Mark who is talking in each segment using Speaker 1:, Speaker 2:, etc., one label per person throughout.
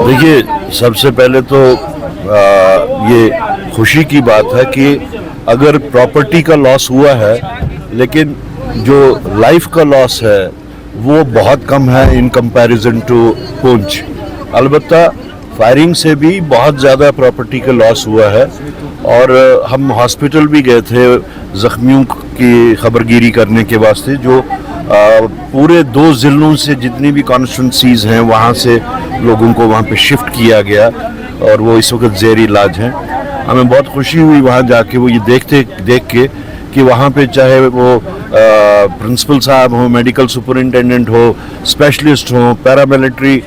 Speaker 1: देखिए, सबसे पहले तो ये खुशी की बात है कि अगर प्रॉपर्टी का लॉस हुआ है, लेकिन जो लाइफ का लॉस है वो बहुत कम है इन कंपैरिजन टू पुंछ। अलबत्ता फायरिंग से भी बहुत ज़्यादा प्रॉपर्टी का लॉस हुआ है और हम हॉस्पिटल भी गए थे ज़ख्मियों की खबरगिरी करने के वास्ते। जो पूरे 2 ज़िलों से जितनी भी कॉन्स्टिट्यूंसीज हैं वहाँ से लोगों को वहाँ पे शिफ्ट किया गया और वो इस वक्त ज़ेर इलाज हैं। हमें बहुत खुशी हुई वहाँ जाके वो ये देख के कि वहाँ पे चाहे वो प्रिंसिपल साहब हो, मेडिकल सुपरिटेंडेंट हो, स्पेशलिस्ट हो, पैरामेडिकल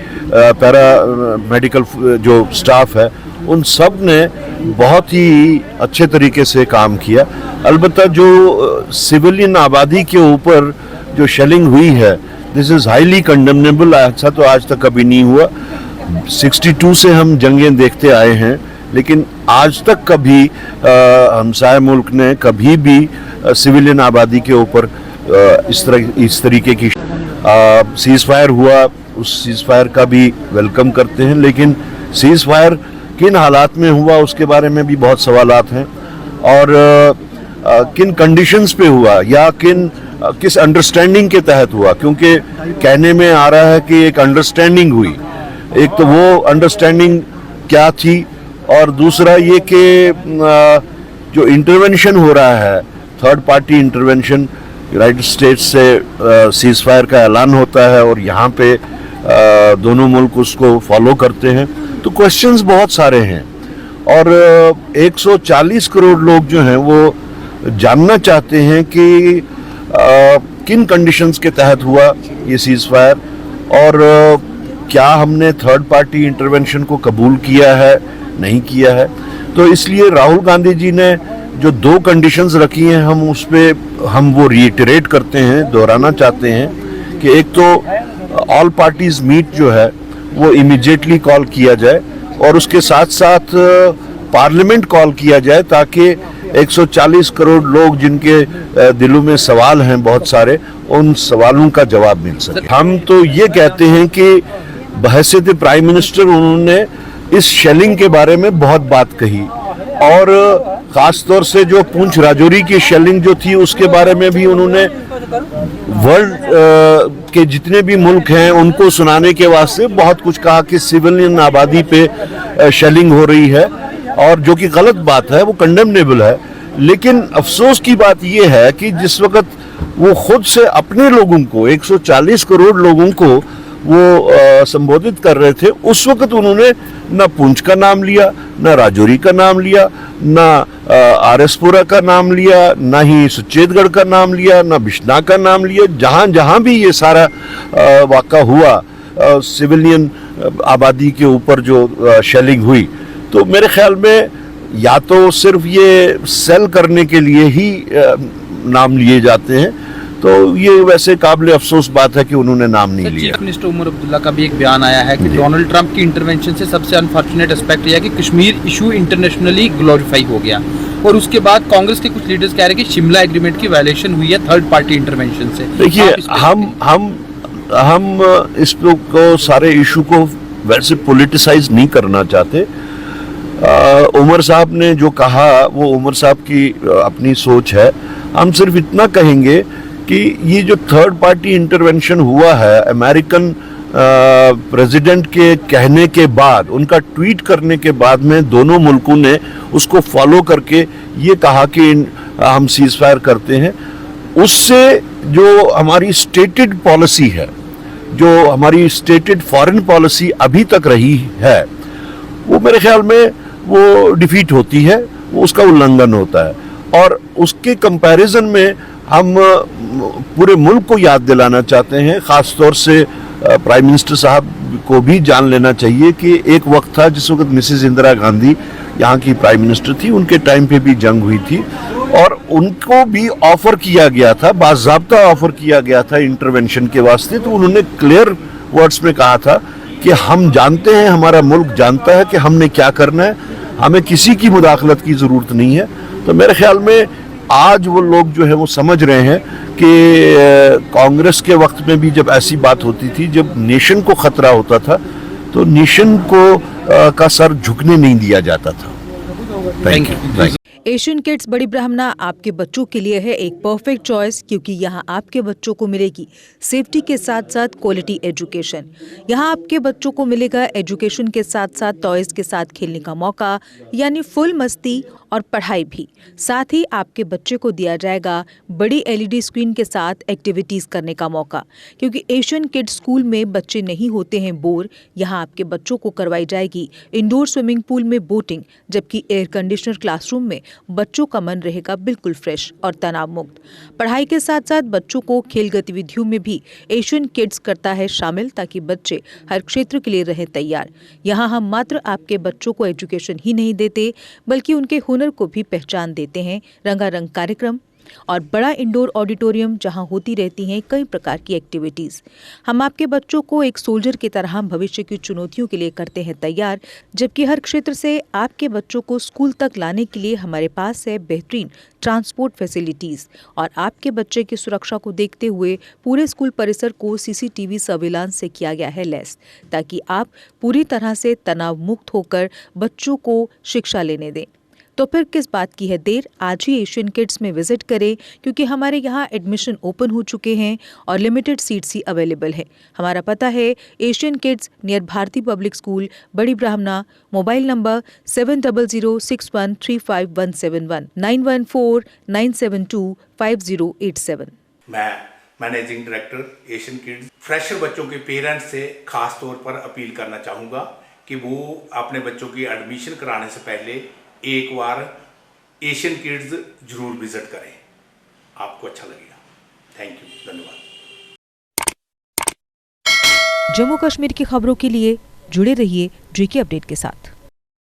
Speaker 1: जो स्टाफ है, उन सब ने बहुत ही अच्छे तरीके से काम किया। अलबत्ता जो सिविलियन आबादी के ऊपर जो शेलिंग हुई है, दिस इज़ हाईली कंडेमनेबल। ऐसा तो आज तक कभी नहीं हुआ। 62 से हम जंगें देखते आए हैं, लेकिन आज तक कभी हमसाय मुल्क ने कभी भी सिविलियन आबादी के ऊपर इस तरीके की सीज़ फायर हुआ, उस सीज़ फायर का भी वेलकम करते हैं। लेकिन सीज़ फायर किन हालात में हुआ उसके बारे में भी बहुत सवालात हैं और किन कंडीशंस पे हुआ या किस अंडरस्टैंडिंग के तहत हुआ, क्योंकि कहने में आ रहा है कि एक अंडरस्टैंडिंग हुई। एक तो वो अंडरस्टैंडिंग क्या थी और दूसरा ये कि जो इंटरवेंशन हो रहा है, third party intervention, United states से सीज़ फायर का ऐलान होता है और यहाँ पे दोनों मुल्क उसको फॉलो करते हैं, तो क्वेश्चंस बहुत सारे हैं और 140 करोड़ लोग जो हैं वो जानना चाहते हैं कि किन कंडीशंस के तहत हुआ ये सीज़ फायर और क्या हमने थर्ड पार्टी इंटरवेंशन को कबूल किया है, नहीं किया है। तो इसलिए राहुल गांधी जी ने जो 2 कंडीशंस रखी हैं, हम उस पर हम वो रीइटरेट करते हैं, दोहराना चाहते हैं कि एक तो ऑल पार्टीज मीट जो है वो इमीडिएटली कॉल किया जाए और उसके साथ साथ पार्लियामेंट कॉल किया जाए ताकि 140 करोड़ लोग जिनके दिलों में सवाल हैं बहुत सारे, उन सवालों का जवाब मिल सके। हम तो ये कहते हैं कि बहैसियत प्राइम मिनिस्टर उन्होंने इस शेलिंग के बारे में बहुत बात कही और ख़ास तौर से जो पुंछ राजौरी की शेलिंग जो थी उसके बारे में भी उन्होंने वर्ल्ड के जितने भी मुल्क हैं उनको सुनाने के वास्ते बहुत कुछ कहा कि सिविलियन आबादी पे शेलिंग हो रही है और जो कि गलत बात है, वो कंडेमनेबल है। लेकिन अफसोस की बात ये है कि जिस वक्त वो खुद से अपने लोगों को 140 करोड़ लोगों को वो संबोधित कर रहे थे, उस वक्त उन्होंने ना पुंछ का नाम लिया, ना राजौरी का नाम लिया, ना आरएसपुरा का नाम लिया, ना ही सुचेतगढ़ का नाम लिया, ना बिश्नाह का नाम लिया। जहाँ जहाँ भी ये सारा वाक़ा हुआ सिविलियन आबादी के ऊपर जो शेलिंग हुई, तो मेरे ख्याल में या तो सिर्फ ये सेल करने के लिए ही नाम लिए जाते हैं, तो ये वैसे काबिल अफसोस बात है कि उन्होंने नाम नहीं लिया।
Speaker 2: चीफ मिनिस्टर उमर अब्दुल्ला का भी एक बयान आया है कि डोनाल्ड ट्रंप की इंटरवेंशन से सबसे अनफॉर्चुनेट एस्पेक्ट यह है कि कश्मीर इशू इंटरनेशनली ग्लोरीफाई हो गया और उसके बाद कांग्रेस के कुछ लीडर्स कह रहे हैं कि शिमला एग्रीमेंट की वायलेशन हुई है थर्ड पार्टी इंटरवेंशन से।
Speaker 1: देखिए, हम इसको सारे इशू को वैसे पॉलिटिसाइज नहीं करना चाहते। उमर साहब ने जो कहा वो उमर साहब की अपनी सोच है। हम सिर्फ इतना कहेंगे कि ये जो थर्ड पार्टी इंटरवेंशन हुआ है, अमेरिकन प्रेसिडेंट के कहने के बाद, उनका ट्वीट करने के बाद में दोनों मुल्कों ने उसको फॉलो करके ये कहा कि हम सीज़ फायर करते हैं। उससे जो हमारी स्टेटेड पॉलिसी है, जो हमारी स्टेटेड फॉरेन पॉलिसी अभी तक रही है, वो मेरे ख्याल में वो डिफीट होती है, वो उसका उल्लंघन होता है। और उसके कंपैरिजन में हम पूरे मुल्क को याद दिलाना चाहते हैं, ख़ास तौर से प्राइम मिनिस्टर साहब को भी जान लेना चाहिए कि एक वक्त था जिस वक्त मिसेस इंदिरा गांधी यहाँ की प्राइम मिनिस्टर थी, उनके टाइम पे भी जंग हुई थी और उनको भी ऑफर किया गया था, बाज़ाब्ता ऑफर किया गया था इंटरवेंशन के वास्ते। तो उन्होंने क्लियर वर्ड्स में कहा था कि हम जानते हैं, हमारा मुल्क जानता है कि हमने क्या करना है, हमें किसी की मुदाखलत की ज़रूरत नहीं है, तो मेरे ख्याल में आज वो लोग जो है वो समझ रहे हैं कि कांग्रेस के वक्त में भी जब ऐसी बात होती थी, जब नेशन को खतरा होता था, तो नेशन को का सर झुकने नहीं दिया जाता था। Thank you.
Speaker 3: एशियन किड्स बड़ी ब्राह्मणा आपके बच्चों के लिए है एक परफेक्ट चॉइस, क्योंकि यहाँ आपके बच्चों को मिलेगी सेफ्टी के साथ साथ क्वालिटी एजुकेशन। यहाँ आपके बच्चों को मिलेगा एजुकेशन के साथ साथ टॉयज के साथ खेलने का मौका, यानी फुल मस्ती और पढ़ाई भी। साथ ही आपके बच्चे को दिया जाएगा बड़ी LED स्क्रीन के साथ एक्टिविटीज करने का मौका, क्योंकि एशियन किड्स स्कूल में बच्चे नहीं होते हैं बोर। यहाँ आपके बच्चों को करवाई जाएगी इंडोर स्विमिंग पूल में बोटिंग, जबकि एयर कंडीशनर क्लासरूम में बच्चों का मन रहेगा बिल्कुल फ्रेश और तनाव मुक्त। पढ़ाई के साथ साथ बच्चों को खेल गतिविधियों में भी एशियन किड्स करता है शामिल, ताकि बच्चे हर क्षेत्र के लिए रहे तैयार। यहाँ हम मात्र आपके बच्चों को एजुकेशन ही नहीं देते, बल्कि उनके हुनर को भी पहचान देते हैं। रंगारंग कार्यक्रम और बड़ा इंडोर ऑडिटोरियम जहां होती रहती हैं कई प्रकार की एक्टिविटीज। हम आपके बच्चों को एक सोल्जर की तरह भविष्य की चुनौतियों के लिए करते हैं तैयार, जबकि हर क्षेत्र से आपके बच्चों को स्कूल तक लाने के लिए हमारे पास है बेहतरीन ट्रांसपोर्ट फैसिलिटीज। और आपके बच्चे की सुरक्षा को देखते हुए पूरे स्कूल परिसर को CCTV सर्विलांस से किया गया है लैस, ताकि आप पूरी तरह से तनाव मुक्त होकर बच्चों को शिक्षा लेने दें। तो फिर किस बात की है देर, आज ही एशियन किड्स में विजिट करें, क्योंकि हमारे यहाँ एडमिशन ओपन हो चुके हैं और लिमिटेड सीट्स ही अवेलेबल है। हमारा पता है Asian kids near Bharati public school, Bari Brahmana. Mobile number 7006135171 9149725087।
Speaker 4: मैं managing director Asian kids fresher बच्चों के पेरेंट्स से खास तौर पर अपील करना चाहूँगा कि वो अपने बच्चों की एडमिशन कराने से पहले एक बार एशियन किड्स जरूर विजिट करें, आपको अच्छा लगेगा। थैंक यू, धन्यवाद।
Speaker 3: जम्मू कश्मीर की खबरों के लिए जुड़े रहिए GK अपडेट के साथ।